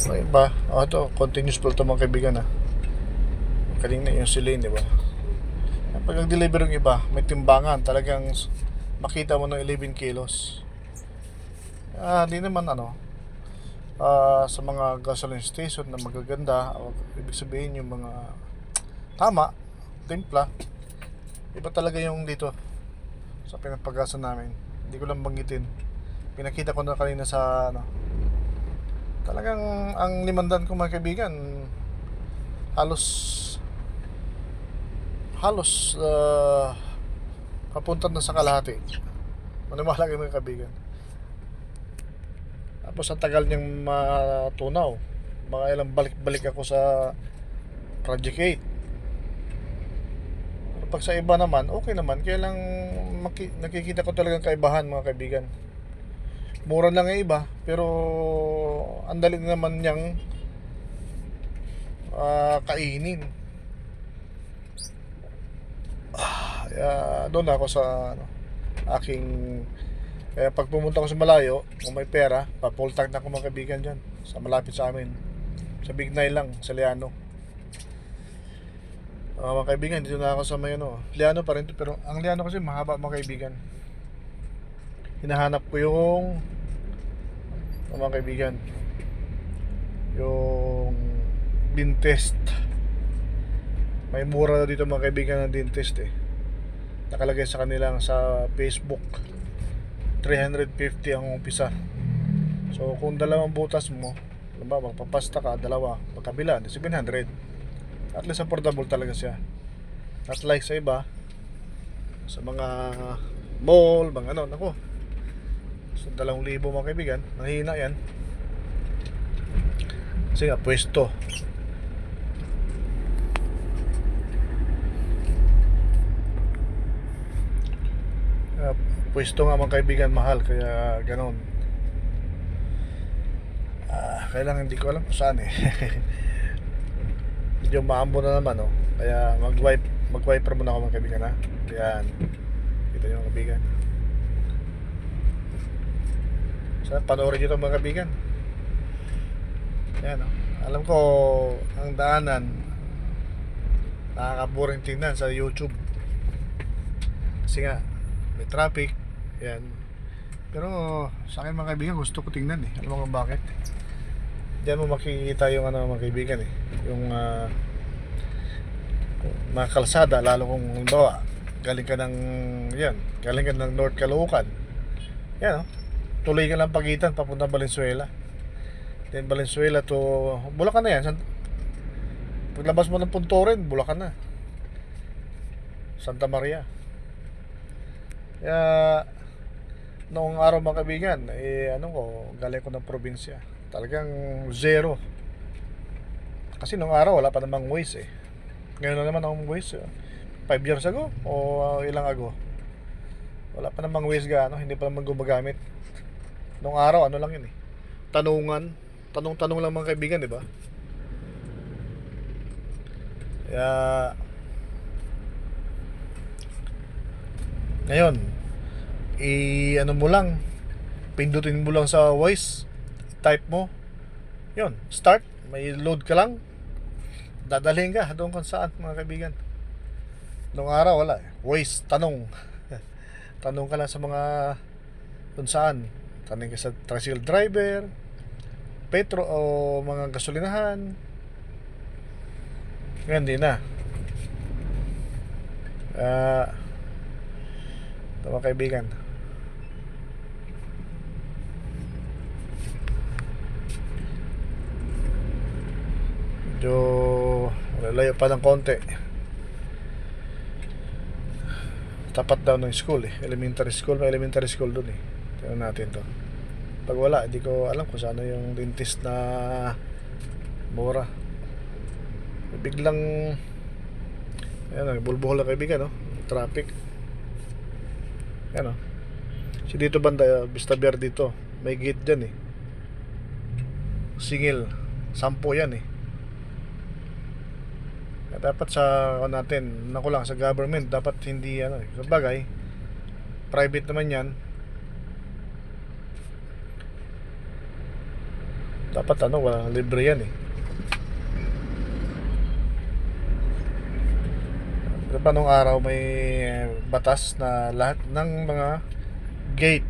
May iba, ito, continuous po ito mga kaibigan ha. Kanina yung silane, di ba? Pag nag-deliver yung iba, may timbangan, talagang makita mo ng 11 kilos. Di naman sa mga gasoline station na magaganda, ibig sabihin yung mga tama, timpla, iba talaga yung dito sa pinapagasan namin. Hindi ko lang banggitin. Pinakita ko na kanina sa talagang ang limandan ko mga kaibigan, halos halos papunta na sa kalahati. Maniwala kayo mga kaibigan. Tapos ang tagal niyang matunaw. Mga ilang balik-balik ako sa Project 8. Pero pag sa iba naman, okay naman. Kaya lang nakikita ko talagang kaibahan mga kaibigan. Mura lang ang iba, pero ang dali naman niyang kainin. Doon ako sa aking kaya pag pumunta ko sa malayo, kung may pera, pa-full tank na ako mga kaibigan dyan sa malapit sa amin. Sa Big Nine lang, sa Liano. Mga kaibigan, dito na ako sa may Liano pa rin to, pero ang Liano kasi mahaba mga kaibigan. Hinahanap ko yung mga kaibigan, yung dentist. May mura na dito mga kaibigan ng dentist nakalagay sa kanilang sa Facebook, 350 ang umpisa. So kung dalawang butas mo, halimbawa magpapasta ka, dalawa, magkabila, 700. At least affordable talaga siya. At like sa iba, sa mga mall, bang nako. So 2,000 mga kaibigan, mahina yan. Kasi nga, pwesto. Pwesto nga mga kaibigan, mahal, kaya ganon. Kaya lang hindi ko alam kung saan medyo maambo na naman kaya mag-wiper muna ako mga kaibigan ha. Yan, kita nyo mga kaibigan. Sana panoorin nyo ito mga kaibigan. Yan alam ko ang daanan nakakaboring tingnan sa YouTube kasi nga may traffic. Yan. Pero sa akin mga kaibigan, gusto ko tingnan alam mo kung bakit? Diyan mo makikita yung mga kaibigan yung mga kalsada, lalo kung halimbawa galing ka ng North Caloocan. Yan tuloy ka lang pagitan papunta Valenzuela. Then Valenzuela to Bulacan na yan. Paglabas mo ng Puntoren, Bulacan na. Santa Maria. Kaya noong araw mga kaibigan, galing ko ng probinsya. Talagang zero. Kasi noong araw wala pa namang Waze Ngayon na naman ang Waze 5 years ago o ilang ago. Wala pa namang Waze hindi pa naman gumagamit. Noong araw lang yun tanong-tanong lang mga kaibigan, di ba? Kaya ngayon mo lang, pindutin mo lang sa voice, type mo, yun, start, may load ka lang, dadalhin ka doon kung saan mga kaibigan. Noong araw wala voice, tanong tanong ka lang sa mga kung saan, tanong ka sa tricycle driver, petro o mga gasolinahan. Ngayon di na. Ito mga kaibigan, medyo layo pa ng konti. Tapat daw ng school elementary school, may elementary school dun tingnan natin to. Pag wala, hindi ko alam kung saan yung dentist na mura. Biglang bulbuhol na kaibigan traffic. Si dito banda Vista Verde dito, may gate dyan singil 10 yan dapat sa natin lang sa government dapat hindi sabagay private naman yan. Dapat walang libre yan eh. Diba nung araw may batas na lahat ng mga gate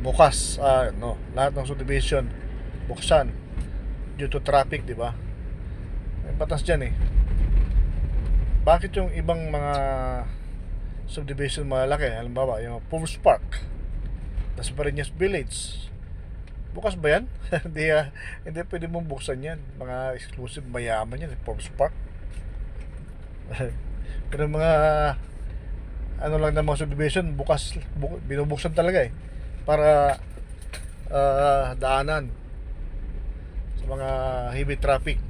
bukas, lahat ng subdivision buksan due to traffic, di ba? May batas dyan eh. Bakit yung ibang mga subdivision malaki, halimbawa yung Purvis Park, Dasmariñas Village, bukas ba yan? Hindi pwede mong buksan yan. Mga exclusive mayaman yan, Purvis Park. Pero mga lang ng mga subdivision bukas, binubuksan talaga eh, para daanan sa mga heavy traffic.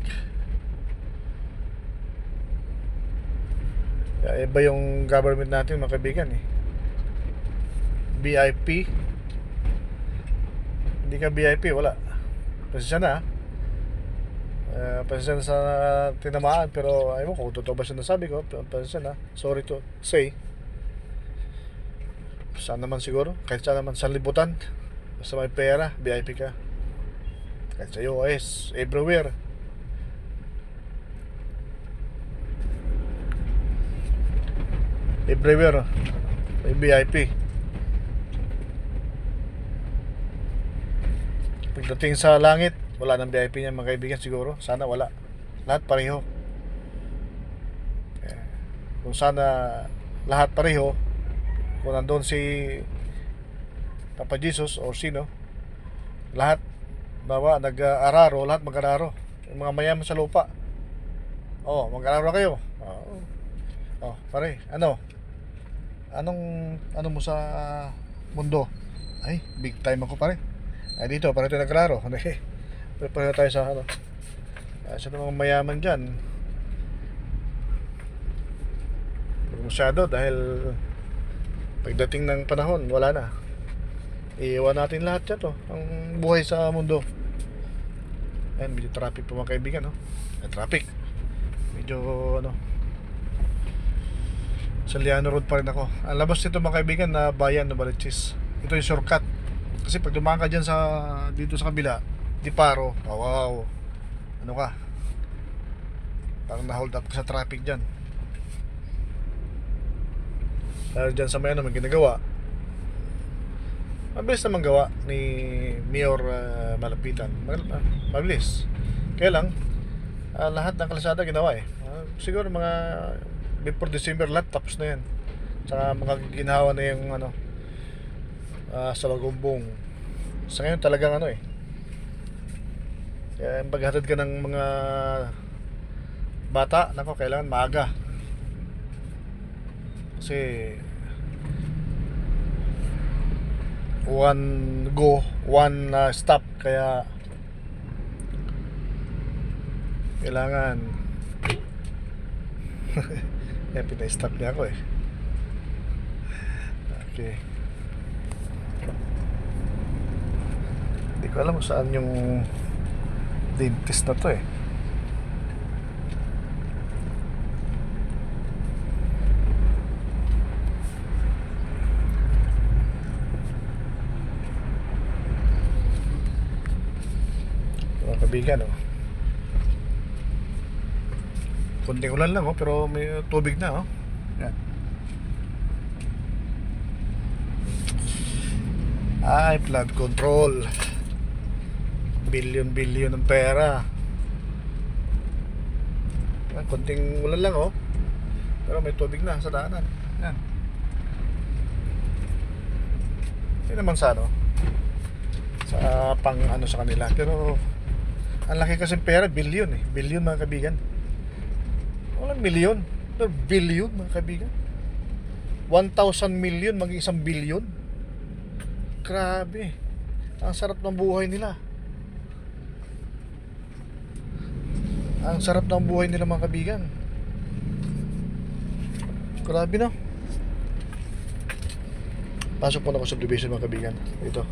Kaya iba yung government natin, mga kaibigan eh. VIP, hindi ka VIP, wala. Pasensya na pasensya na sa tinamaan, pero ayaw ko kung totoo ba siya nasabi ko. Pasensya na, sorry to say. Saan naman siguro, kahit saan naman sa libutan, basta may pera, VIP ka. Kahit sa US, everywhere. Everywhere may VIP. Pagdating sa langit, wala nang VIP niya, mga kaibigan, siguro. Sana wala. Lahat pareho. Kung sana lahat pareho, kung nandun si Papa Jesus or sino, lahat bawa nag-araro, lahat mag-araro. Yung mga mayaman sa lupa, mag-araro kayo. Pare, anong mo sa mundo? Ay, big time ako, pare. Ay, dito, pare tayo nag-araro. Pareho tayo sa sa mga mayaman dyan. Masyado, dahil pagdating ng panahon, wala na. Iiwan natin lahat yan, ang buhay sa mundo. Ayan, medyo traffic po, mga kaibigan, traffic. Medyo Saliano Road pa rin ako. Ang labas nito, mga kaibigan, na bayan ng Balichis. Ito yung shortcut. Kasi pag dumaan ka dyan dito sa kabila, Diparo, wow, ka, parang na-hold up ka sa traffic dyan. Dahil dyan sa may may ginagawa, mabilis naman gawa ni Mayor Malapitan. Mabilis. Kaya lang, lahat ng kalsada ginawa eh. Siguro mga before December lahat tapos na yan. Saka mga ginawa na yung sa Lagumbong. Sa ngayon talagang kaya paghatid ka ng mga bata, kailangan maaga. Kasi one go, one stop, kaya kailangan pinay-stop niya ako eh. Okay. Hindi ko alam kung saan yung dentist na to eh. Mga kabigan konting ulan lang pero may tubig na yan. Ay, flood control, billion ng pera. Konting ulan lang pero may tubig na sa daanan. Yan. Hindi naman sa sa pang sa kanila, pero ang laki kasi pera, billion mga kabigan. Walang milyon, pero billion, mga kabigan. 1,000 million maging 1 billion. Grabe. Ang sarap ng buhay nila. Ang sarap ng buhay nila, mga kabigan. Grabe no. Pasok po na ako sa subdivision, mga kabigan. Dito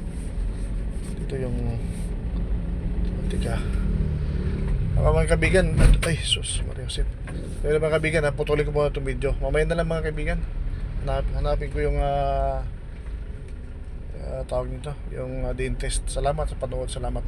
yung mga kabigan. Ay sus, Mariosip. Pero mga kabigan, putulin ko muna itong video. Mamaya na lang, mga kabigan. Hanapin ko yung tawag nito, yung dentist. Salamat sa panood, salamat.